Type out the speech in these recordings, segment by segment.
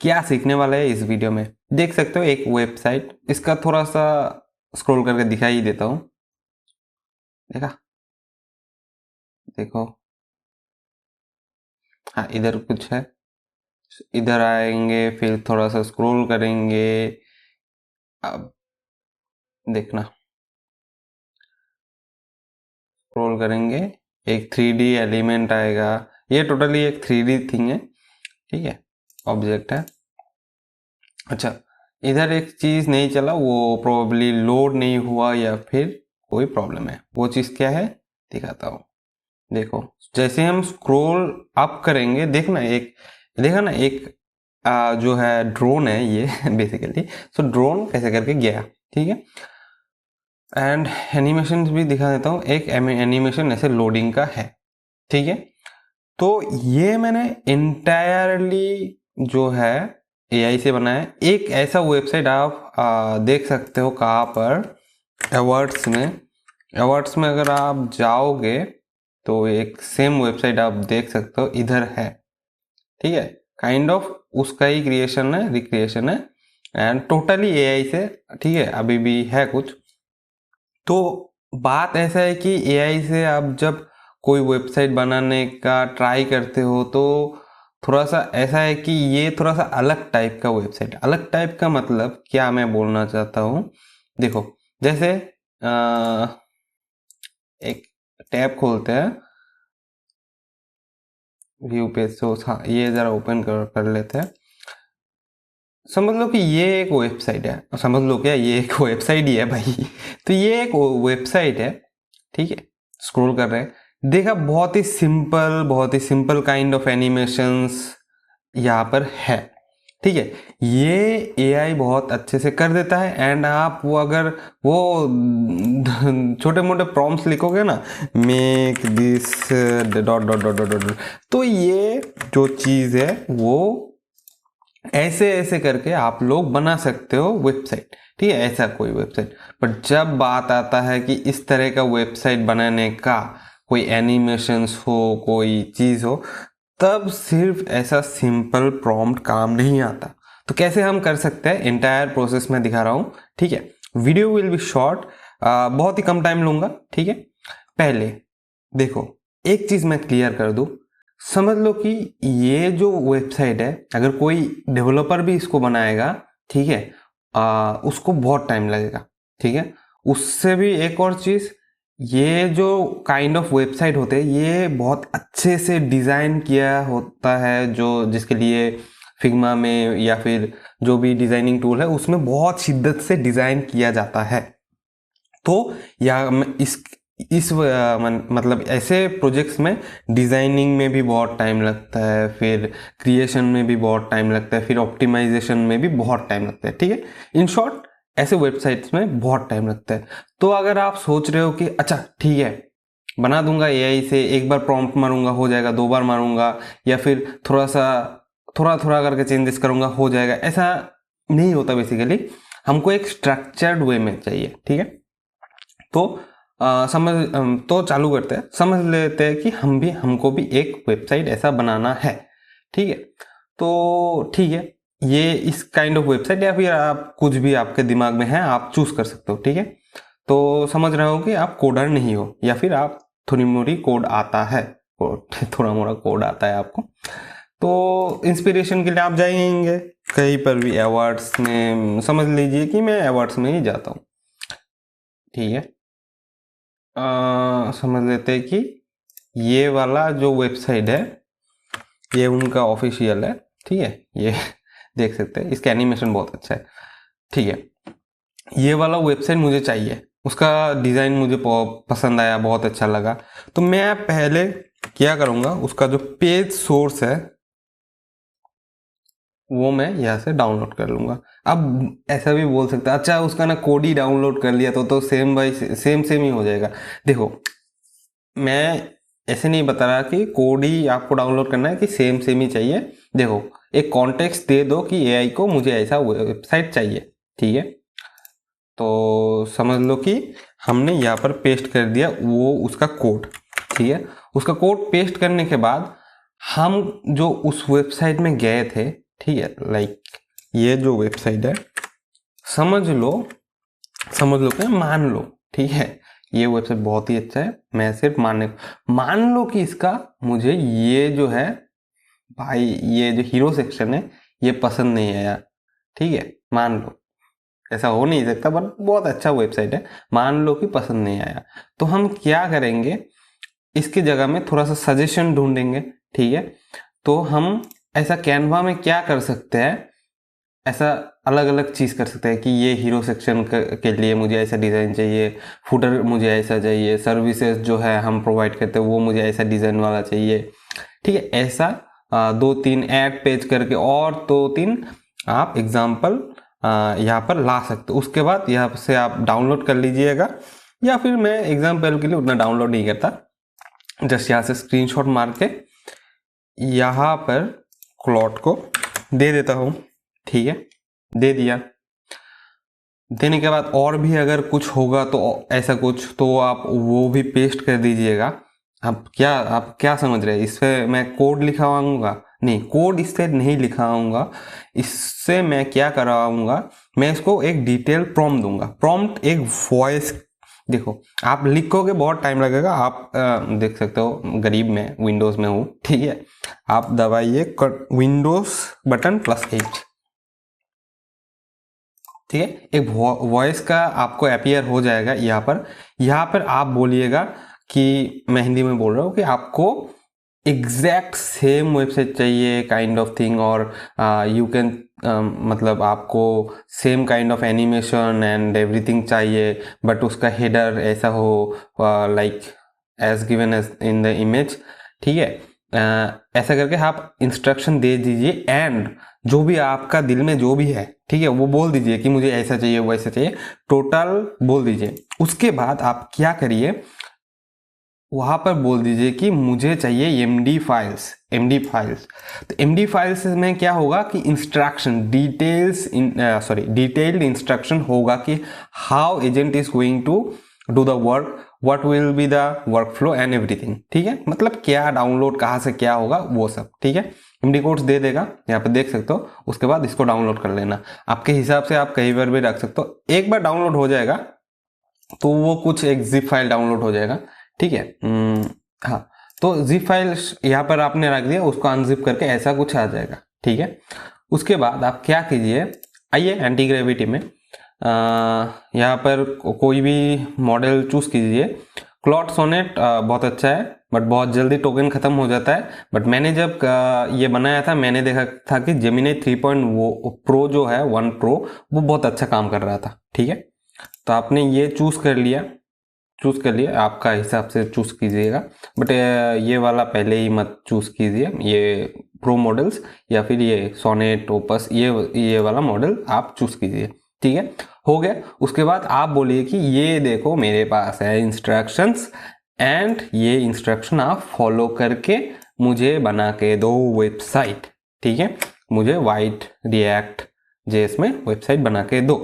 क्या सीखने वाला है इस वीडियो में देख सकते हो। एक वेबसाइट, इसका थोड़ा सा स्क्रॉल करके दिखाई देता हूँ। देखा, देखो, हाँ इधर कुछ है। इधर आएंगे, फिर थोड़ा सा स्क्रॉल करेंगे। अब देखना, स्क्रॉल करेंगे, एक 3D एलिमेंट आएगा। ये टोटली एक 3D थिंग है, ठीक है, ऑब्जेक्ट है। अच्छा, इधर एक चीज नहीं चला, वो प्रोबेबली लोड नहीं हुआ या फिर कोई प्रॉब्लम है। वो चीज क्या है दिखाता हूँ। देखो, जैसे हम स्क्रॉल अप करेंगे, देखा ना एक जो है ड्रोन है ये बेसिकली। सो ड्रोन कैसे करके गया, ठीक है। एंड एनिमेशन भी दिखा देता हूँ। एक एनिमेशन ऐसे लोडिंग का है, ठीक है। तो ये मैंने इंटायरली जो है एआई से बनाया है। एक ऐसा वेबसाइट आप देख सकते हो कहाँ पर, अवार्ड्स में अगर आप जाओगे तो एक सेम वेबसाइट आप देख सकते हो, इधर है, ठीक है। काइंड ऑफ उसका ही क्रिएशन है, रिक्रिएशन है, एंड टोटली एआई से, ठीक है। अभी भी है कुछ। तो बात ऐसा है कि एआई से आप जब कोई वेबसाइट बनाने का ट्राई करते हो तो थोड़ा सा ऐसा है कि ये थोड़ा सा अलग टाइप का वेबसाइट। अलग टाइप का मतलब क्या मैं बोलना चाहता हूँ, देखो जैसे एक टैब खोलते हैं व्यू पेज से। हाँ, ये जरा ओपन कर लेते हैं। समझ लो कि ये एक वेबसाइट है, समझ लो क्या, ये एक वेबसाइट ही है भाई। तो ये एक वेबसाइट है, ठीक है। स्क्रॉल कर रहे हैं, देखा, बहुत ही सिंपल काइंड ऑफ एनिमेशंस यहाँ पर है, ठीक है। ये एआई बहुत अच्छे से कर देता है। एंड आप वो अगर वो छोटे मोटे प्रॉम्प्ट्स लिखोगे ना, make this dot dot dot dot, तो ये जो चीज़ है वो ऐसे ऐसे करके आप लोग बना सकते हो वेबसाइट, ठीक है, ऐसा कोई वेबसाइट। बट जब बात आता है कि इस तरह का वेबसाइट बनाने का, कोई एनिमेशंस हो, कोई चीज़ हो, तब सिर्फ ऐसा सिंपल प्रॉम्प्ट काम नहीं आता। तो कैसे हम कर सकते हैं, इंटायर प्रोसेस में दिखा रहा हूँ, ठीक है। वीडियो विल बी शॉर्ट, बहुत ही कम टाइम लूंगा, ठीक है। पहले देखो, एक चीज़ मैं क्लियर कर दूँ। समझ लो कि ये जो वेबसाइट है, अगर कोई डेवलपर भी इसको बनाएगा, ठीक है, उसको बहुत टाइम लगेगा, ठीक है। उससे भी एक और चीज़, ये जो काइंड ऑफ वेबसाइट होते हैं ये बहुत अच्छे से डिज़ाइन किया होता है, जो जिसके लिए फिग्मा में या फिर जो भी डिज़ाइनिंग टूल है उसमें बहुत शिद्दत से डिज़ाइन किया जाता है। तो या मतलब ऐसे प्रोजेक्ट्स में डिज़ाइनिंग में भी बहुत टाइम लगता है, फिर क्रिएशन में भी बहुत टाइम लगता है, फिर ऑप्टिमाइजेशन में भी बहुत टाइम लगता है, ठीक है। इन शॉर्ट, ऐसे वेबसाइट्स में बहुत टाइम लगता है। तो अगर आप सोच रहे हो कि अच्छा ठीक है, बना दूंगा एआई से, एक बार प्रॉम्प्ट मारूंगा हो जाएगा, दो बार मारूंगा या फिर थोड़ा थोड़ा करके चेंजेस करूंगा हो जाएगा, ऐसा नहीं होता। बेसिकली हमको एक स्ट्रक्चर्ड वे में चाहिए, ठीक है। तो तो चालू करते हैं, समझ लेते हैं कि हमको भी एक वेबसाइट ऐसा बनाना है, ठीक है। तो ठीक है, ये इस काइंड ऑफ वेबसाइट या फिर आप कुछ भी आपके दिमाग में है आप चूज कर सकते हो, ठीक है। तो समझ रहे हो कि आप कोडर नहीं हो या फिर आप थोड़ी मोड़ी कोड आता है, थोड़ा मोड़ा कोड आता है आपको। तो इंस्पिरेशन के लिए आप जाएंगे कहीं पर भी, अवार्ड्स में, समझ लीजिए कि मैं अवार्ड्स में ही जाता हूँ, ठीक है। समझ लेते हैं कि ये वाला जो वेबसाइट है ये उनका ऑफिशियल है, ठीक है। ये देख सकते हैं, इसका एनिमेशन बहुत अच्छा है, ठीक है। ये वाला वेबसाइट मुझे चाहिए, उसका डिज़ाइन मुझे पसंद आया, बहुत अच्छा लगा। तो मैं पहले क्या करूँगा, उसका जो पेज सोर्स है वो मैं यहाँ से डाउनलोड कर लूँगा। अब ऐसा भी बोल सकते हैं, अच्छा उसका ना कोड ही डाउनलोड कर लिया तो सेम बाई सेम ही हो जाएगा। देखो, मैं ऐसे नहीं बता रहा कि कोड ही आपको डाउनलोड करना है, कि सेम ही चाहिए। देखो, एक कॉन्टेक्स्ट दे दो कि एआई को मुझे ऐसा वेबसाइट चाहिए, ठीक है। तो समझ लो कि हमने यहाँ पर पेस्ट कर दिया वो उसका कोड, ठीक है। उसका कोड पेस्ट करने के बाद हम जो उस वेबसाइट में गए थे, ठीक है। लाइक ये जो वेबसाइट है, समझ लो कि मान लो, ठीक है, ये वेबसाइट बहुत ही अच्छा है, मैं सिर्फ मान लो कि इसका मुझे ये जो है भाई, ये जो हीरो सेक्शन है ये पसंद नहीं आया, ठीक है, मान लो, ऐसा हो नहीं सकता बट बहुत अच्छा वेबसाइट है, मान लो कि पसंद नहीं आया, तो हम क्या करेंगे, इसकी जगह में थोड़ा सा सजेशन ढूंढेंगे, ठीक है। तो हम ऐसा कैनवा में क्या कर सकते हैं, ऐसा अलग अलग चीज़ कर सकते हैं कि ये हीरो सेक्शन के लिए मुझे ऐसा डिज़ाइन चाहिए, फुटर मुझे ऐसा चाहिए, सर्विसेज जो है हम प्रोवाइड करते हैं वो मुझे ऐसा डिज़ाइन वाला चाहिए, ठीक है। ऐसा 2-3 ऐड पेज करके और 2-3 आप एग्जाम्पल यहाँ पर ला सकते हो। उसके बाद यहाँ से आप डाउनलोड कर लीजिएगा, या फिर मैं एग्जाम्पल के लिए उतना डाउनलोड नहीं करता, जस्ट यहाँ से स्क्रीनशॉट मार के यहाँ पर क्लॉट को दे देता हूँ, ठीक है, दे दिया। देने के बाद और भी अगर कुछ होगा तो ऐसा कुछ, तो आप वो भी पेस्ट कर दीजिएगा। आप क्या समझ रहे हैं, इस पर मैं कोड लिखाऊंगा नहीं, कोड इससे नहीं लिखाऊंगा, इससे मैं क्या कराऊंगा, मैं इसको एक डिटेल प्रॉम्प्ट दूंगा। प्रॉम्प्ट एक वॉइस, देखो आप लिखोगे बहुत टाइम लगेगा, आप देख सकते हो गरीब में विंडोज में हूँ, ठीक है, आप दबाइए विंडोज बटन +H, ठीक है, एक वॉइस का आपको अपीयर हो जाएगा। यहाँ पर आप बोलिएगा कि मैं हिंदी में बोल रहा हूँ कि आपको एग्जैक्ट सेम वेबसाइट चाहिए काइंड ऑफ थिंग, और यू कैन मतलब आपको same kind of animation and everything चाहिए, बट उसका हेडर ऐसा हो like as given as in the image, ठीक है। ऐसा करके आप इंस्ट्रक्शन दे दीजिए, एंड जो भी आपका दिल में जो भी है, ठीक है, वो बोल दीजिए कि मुझे ऐसा चाहिए वैसा चाहिए, टोटल बोल दीजिए। उसके बाद आप क्या करिए, वहां पर बोल दीजिए कि मुझे चाहिए MD फाइल्स। तो MD फाइल्स में क्या होगा कि इंस्ट्रक्शन डिटेल्ड इंस्ट्रक्शन होगा कि how agent is going to do the work, what will be the workflow and everything, ठीक है, मतलब क्या डाउनलोड कहाँ से क्या होगा वो सब, ठीक है। MD कोड्स दे देगा, यहाँ पे देख सकते हो। उसके बाद इसको डाउनलोड कर लेना, आपके हिसाब से आप कहीं पर भी रख सकते हो। एक बार डाउनलोड हो जाएगा तो वो कुछ एक zip फाइल डाउनलोड हो जाएगा, ठीक है। हाँ, तो zip फाइल यहाँ पर आपने रख दिया, उसको अनजिप करके ऐसा कुछ आ जाएगा, ठीक है। उसके बाद आप क्या कीजिए, आइए एंटी ग्रेविटी में यहाँ पर कोई भी मॉडल चूज कीजिए। क्लॉट सोनेट बहुत अच्छा है, बट बहुत जल्दी टोकन खत्म हो जाता है। बट मैंने जब ये बनाया था, मैंने देखा था कि जेमिनी 3 प्रो जो है 1 प्रो, वो बहुत अच्छा काम कर रहा था, ठीक है। तो आपने ये चूज कर लिया, आपका हिसाब से चूज कीजिएगा, बट ये वाला पहले ही मत चूज कीजिए, ये प्रो मॉडल्स या फिर ये सोनेट ओपस, ये वाला मॉडल आप चूज कीजिए, ठीक है। हो गया। उसके बाद आप बोलिए कि ये देखो मेरे पास है इंस्ट्रक्शंस, एंड ये इंस्ट्रक्शन आप फॉलो करके मुझे बना के दो वेबसाइट, ठीक है, मुझे वाइट रिएक्ट जेएस में वेबसाइट बना के दो।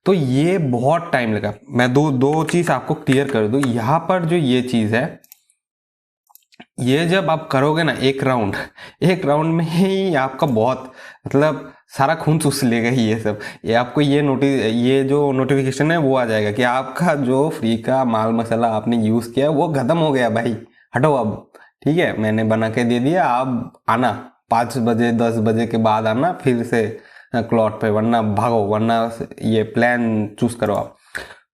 तो ये बहुत टाइम लगा। मैं दो चीज आपको क्लियर कर दूं, यहाँ पर जो ये चीज है, ये जब आप करोगे ना एक राउंड में ही आपका बहुत मतलब सारा खून चूस लेगा ही ये सब। ये आपको ये जो नोटिफिकेशन है वो आ जाएगा कि आपका जो फ्री का माल मसाला आपने यूज किया वो खत्म हो गया भाई, हटो अब, ठीक है, मैंने बना के दे दिया, आप आना 5 बजे 10 बजे के बाद आना फिर से क्लॉट पे, वरना भागो, वरना ये प्लान चूज करो आप।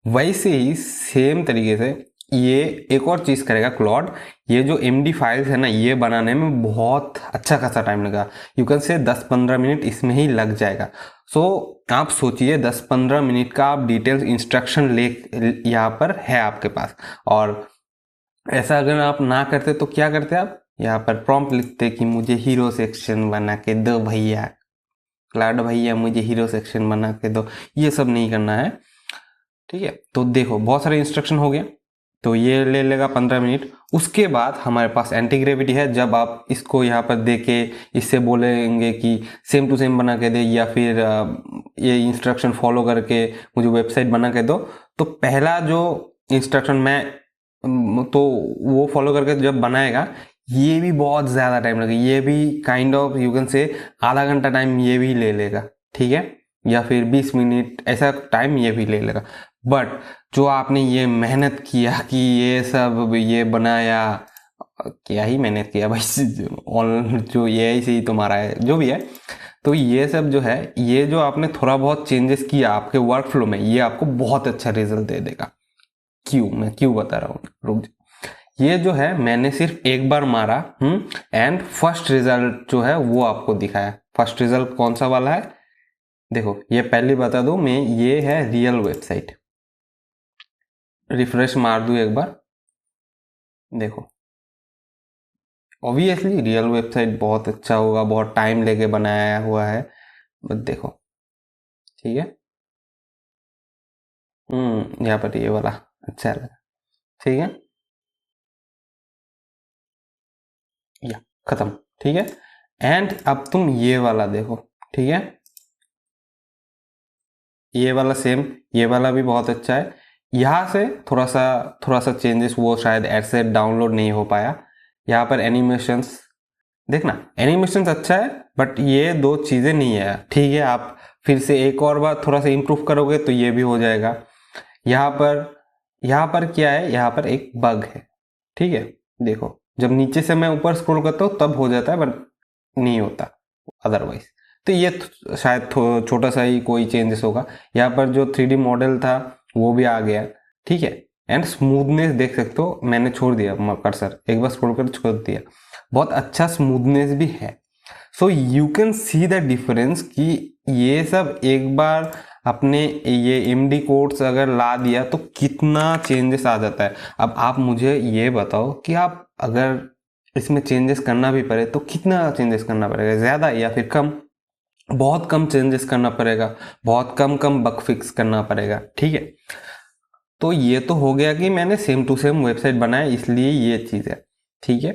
वैसे ही सेम तरीके से ये एक और चीज करेगा क्लॉड, ये जो MD फाइल्स है ना, ये बनाने में बहुत अच्छा खासा टाइम लगा, यू कैन से 10-15 मिनट इसमें ही लग जाएगा। सो आप सोचिए 10-15 मिनट का आप डिटेल्स इंस्ट्रक्शन ले यहाँ पर है आपके पास। और ऐसा अगर आप ना करते तो क्या करते आप, यहाँ पर प्रॉम्प्ट लिखते कि मुझे हीरो सेक्शन बना के दो भैया, क्लाउड भैया मुझे हीरो सेक्शन बना के दो, ये सब नहीं करना है, ठीक है। तो देखो बहुत सारे इंस्ट्रक्शन हो गया, तो ये ले लेगा 15 मिनट। उसके बाद हमारे पास एंटी ग्रेविटी है, जब आप इसको यहाँ पर दे के इससे बोलेंगे कि सेम टू सेम बना के दे, या फिर ये इंस्ट्रक्शन फॉलो करके मुझे वेबसाइट बना के दो, तो पहला जो इंस्ट्रक्शन तो वो फॉलो करके जब बनाएगा, ये भी बहुत ज़्यादा टाइम लगेगा, ये भी kind of you can say आधा घंटा टाइम ये भी ले लेगा, ठीक है, या फिर 20 मिनट ऐसा टाइम ये भी ले लेगा। बट जो आपने ये मेहनत किया कि ये सब ये बनाया, क्या ही मेहनत किया भाई, ऑनलाइन जो ये से ही तुम्हारा है जो भी है, तो ये सब जो है, ये जो आपने थोड़ा बहुत चेंजेस किया आपके वर्क फ्लो में, ये आपको बहुत अच्छा रिजल्ट दे देगा। क्यों, मैं क्यों बता रहा हूँ, रुक जाओ। ये जो है मैंने सिर्फ एक बार मारा एंड फर्स्ट रिजल्ट जो है वो आपको दिखाया। फर्स्ट रिजल्ट कौन सा वाला है, देखो ये पहले बता दूं मैं, ये है रियल वेबसाइट। रिफ्रेश मार दूं एक बार, देखो ऑब्वियसली रियल वेबसाइट बहुत अच्छा होगा, बहुत टाइम लेके बनाया हुआ है, बट देखो ठीक है, यहाँ पर ये वाला अच्छा लगा, ठीक है, या खत्म, ठीक है। एंड अब तुम ये वाला देखो, ठीक है, ये वाला सेम, ये वाला भी बहुत अच्छा है। यहाँ से थोड़ा सा चेंजेस, वो शायद ऐसे डाउनलोड नहीं हो पाया। यहाँ पर एनिमेशंस देखना, एनिमेशंस अच्छा है बट ये दो चीज़ें नहीं है, ठीक है। आप फिर से एक और बार थोड़ा सा इम्प्रूव करोगे तो ये भी हो जाएगा। यहाँ पर क्या है, यहाँ पर एक बग है, ठीक है, देखो जब नीचे से मैं ऊपर स्क्रॉल करता हूँ तब हो जाता है, बट नहीं होता अदरवाइज। तो ये शायद छोटा सा ही कोई चेंजेस होगा। यहाँ पर जो 3D मॉडल था वो भी आ गया, ठीक है। एंड स्मूथनेस देख सकते हो, मैंने छोड़ दिया कर्सर, एक बार स्क्रॉल कर छोड़ दिया, बहुत अच्छा स्मूथनेस भी है। So you can see the difference कि ये सब एक बार अपने ये MD कोड्स अगर ला दिया तो कितना चेंजेस आ जाता है। अब आप मुझे ये बताओ कि आप अगर इसमें चेंजेस करना भी पड़े तो कितना चेंजेस करना पड़ेगा, ज़्यादा या फिर कम? बहुत कम चेंजेस करना पड़ेगा, बहुत कम बग फिक्स करना पड़ेगा, ठीक है। तो ये तो हो गया कि मैंने सेम टू सेम वेबसाइट बनाया, इसलिए ये चीज़ है, ठीक है।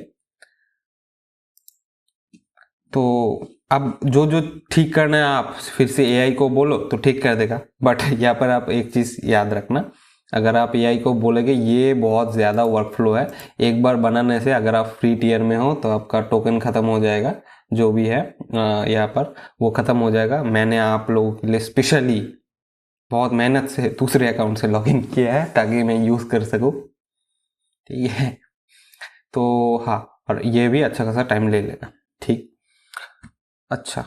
तो अब जो जो ठीक करना है आप फिर से AI को बोलो तो ठीक कर देगा। बट यहाँ पर आप एक चीज़ याद रखना, अगर आप AI को बोलेंगे ये बहुत ज़्यादा वर्क फ्लो है, एक बार बनाने से अगर आप फ्री टियर में हो तो आपका टोकन ख़त्म हो जाएगा, जो भी है यहाँ पर वो ख़त्म हो जाएगा। मैंने आप लोगों के लिए स्पेशली बहुत मेहनत से दूसरे अकाउंट से लॉगिन किया है ताकि मैं यूज़ कर सकूँ, ठीक है। तो हाँ, और ये भी अच्छा खासा टाइम ले लेगा, ठीक। अच्छा,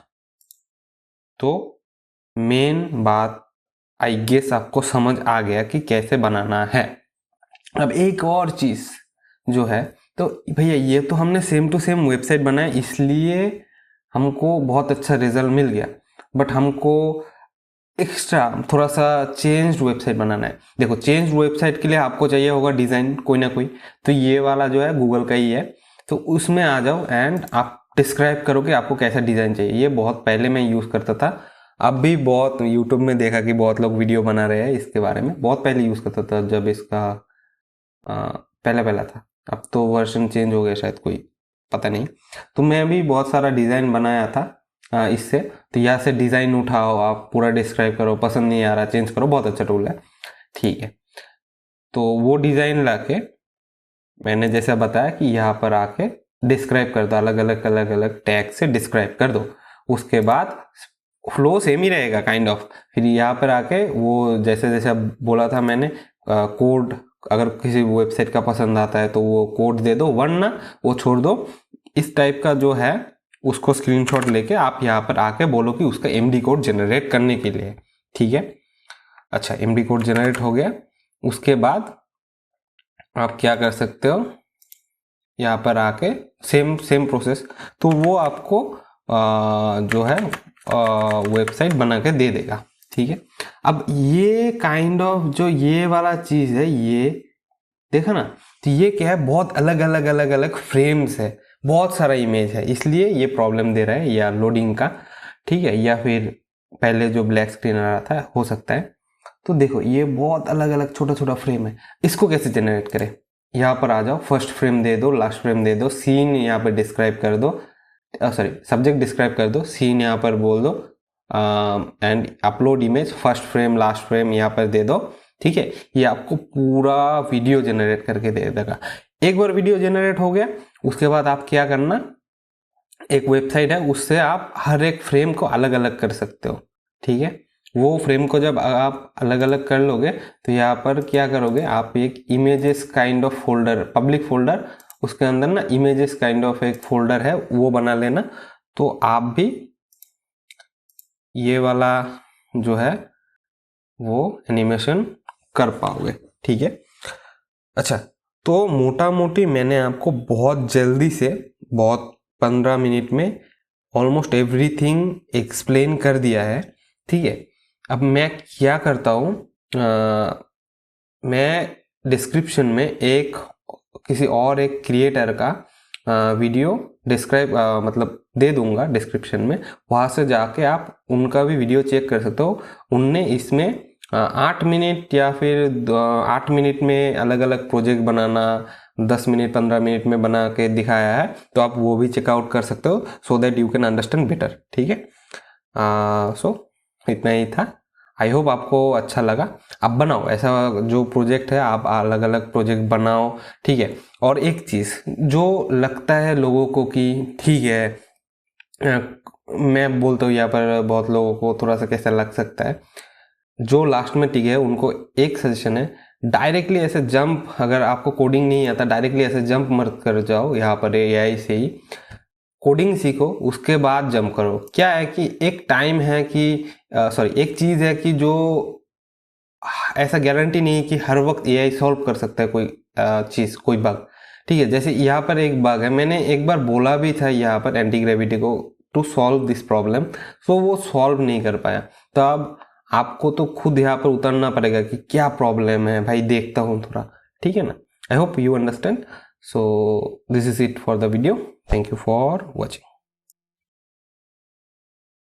तो मेन बात आई गेस आपको समझ आ गया कि कैसे बनाना है। अब एक और चीज़ जो है, तो भैया ये तो हमने सेम टू सेम वेबसाइट बनाया इसलिए हमको बहुत अच्छा रिजल्ट मिल गया, बट हमको एक्स्ट्रा थोड़ा सा चेंज्ड वेबसाइट बनाना है। देखो चेंज्ड वेबसाइट के लिए आपको चाहिए होगा डिज़ाइन कोई ना कोई, तो ये वाला जो है गूगल का ही है, तो उसमें आ जाओ एंड आप डिस्क्राइब करो कि आपको कैसा डिज़ाइन चाहिए। ये बहुत पहले मैं यूज़ करता था, अब भी बहुत यूट्यूब में देखा कि बहुत लोग वीडियो बना रहे हैं इसके बारे में, बहुत पहले यूज़ करता था जब इसका पहला था। अब तो वर्जन चेंज हो गया शायद, कोई पता नहीं। तो मैं भी बहुत सारा डिज़ाइन बनाया था इससे, तो यहाँ से डिज़ाइन उठाओ, आप पूरा डिस्क्राइब करो, पसंद नहीं आ रहा चेंज करो, बहुत अच्छा टूल है, ठीक है। तो वो डिज़ाइन लाके मैंने जैसा बताया कि यहाँ पर आके डिस्क्राइब कर दो, अलग अलग टैग से डिस्क्राइब कर दो। उसके बाद फ्लो सेम ही रहेगा काइंड ऑफ। फिर यहाँ पर आके वो जैसे जैसा बोला था मैंने, कोड अगर किसी वेबसाइट का पसंद आता है तो वो कोड दे दो, वरना वो छोड़ दो। इस टाइप का जो है उसको स्क्रीनशॉट लेके आप यहाँ पर आके बोलो कि उसका MD कोड जनरेट करने के लिए, ठीक है। अच्छा, MD कोड जनरेट हो गया, उसके बाद आप क्या कर सकते हो, यहाँ पर आके सेम प्रोसेस, तो वो आपको जो है वेबसाइट बना के दे देगा, ठीक है। अब ये काइंड ऑफ जो ये वाला चीज़ है, ये देखा ना, तो ये क्या है, बहुत अलग फ्रेम्स है, बहुत सारा इमेज है, इसलिए ये प्रॉब्लम दे रहा है, या लोडिंग का, ठीक है, या फिर पहले जो ब्लैक स्क्रीन आ रहा था हो सकता है। तो देखो ये बहुत अलग छोटा फ्रेम है, इसको कैसे जनरेट करें? यहाँ पर आ जाओ, फर्स्ट फ्रेम दे दो, लास्ट फ्रेम दे दो, सीन यहाँ पर डिस्क्राइब कर दो, सॉरी सब्जेक्ट डिस्क्राइब कर दो, सीन यहाँ पर बोल दो, and upload image, first frame last frame यहाँ पर दे दो, ठीक है। ये आपको पूरा वीडियो जनरेट करके दे देगा। एक बार वीडियो जनरेट हो गया, उसके बाद आप क्या करना, एक वेबसाइट है उससे आप हर एक फ्रेम को अलग अलग कर सकते हो, ठीक है। वो फ्रेम को जब आप अलग अलग कर लोगे तो यहाँ पर क्या करोगे, आप एक images kind of folder, public folder, उसके अंदर ना इमेजेस काइंड ऑफ एक फोल्डर है वो बना लेना, तो आप भी ये वाला जो है वो एनिमेशन कर पाओगे, ठीक है। अच्छा, तो मोटा मोटी मैंने आपको बहुत जल्दी से, बहुत 15 मिनट में ऑलमोस्ट एवरीथिंग एक्सप्लेन कर दिया है, ठीक है। अब मैं क्या करता हूँ, मैं डिस्क्रिप्शन में एक किसी और एक क्रिएटर का वीडियो डिस्क्राइब मतलब दे दूंगा डिस्क्रिप्शन में, वहाँ से जाके आप उनका भी वीडियो चेक कर सकते हो। उनने इसमें 8 मिनट या फिर 8 मिनट में अलग अलग प्रोजेक्ट बनाना 10 मिनट 15 मिनट में बना के दिखाया है, तो आप वो भी चेकआउट कर सकते हो, so that you can understand better, ठीक है। सो इतना ही था। आई होप आपको अच्छा लगा। आप बनाओ ऐसा जो प्रोजेक्ट है, आप अलग अलग प्रोजेक्ट बनाओ, ठीक है। और एक चीज़ जो लगता है लोगों को कि ठीक है, मैं बोलता हूँ यहाँ पर बहुत लोगों को थोड़ा सा कैसा लग सकता है, जो लास्ट में टिके है उनको एक सजेशन है, डायरेक्टली ऐसे जंप, अगर आपको कोडिंग नहीं आता डायरेक्टली ऐसे जंप मत कर जाओ यहाँ पर एआई से ही, कोडिंग सीखो उसके बाद जंप करो। क्या है कि एक टाइम है कि एक चीज़ है कि जो ऐसा गारंटी नहीं है कि हर वक्त एआई सॉल्व कर सकता है कोई चीज़, कोई बग, ठीक है। जैसे यहाँ पर एक बग है, मैंने एक बार बोला भी था यहाँ पर एंटी ग्रेविटी को टू सॉल्व दिस प्रॉब्लम, सो वो सॉल्व नहीं कर पाया। तो अब आपको तो खुद यहाँ पर उतरना पड़ेगा कि क्या प्रॉब्लम है भाई, देखता हूँ थोड़ा, ठीक है ना। I hope you understand. So this is it for the video, thank you for watching.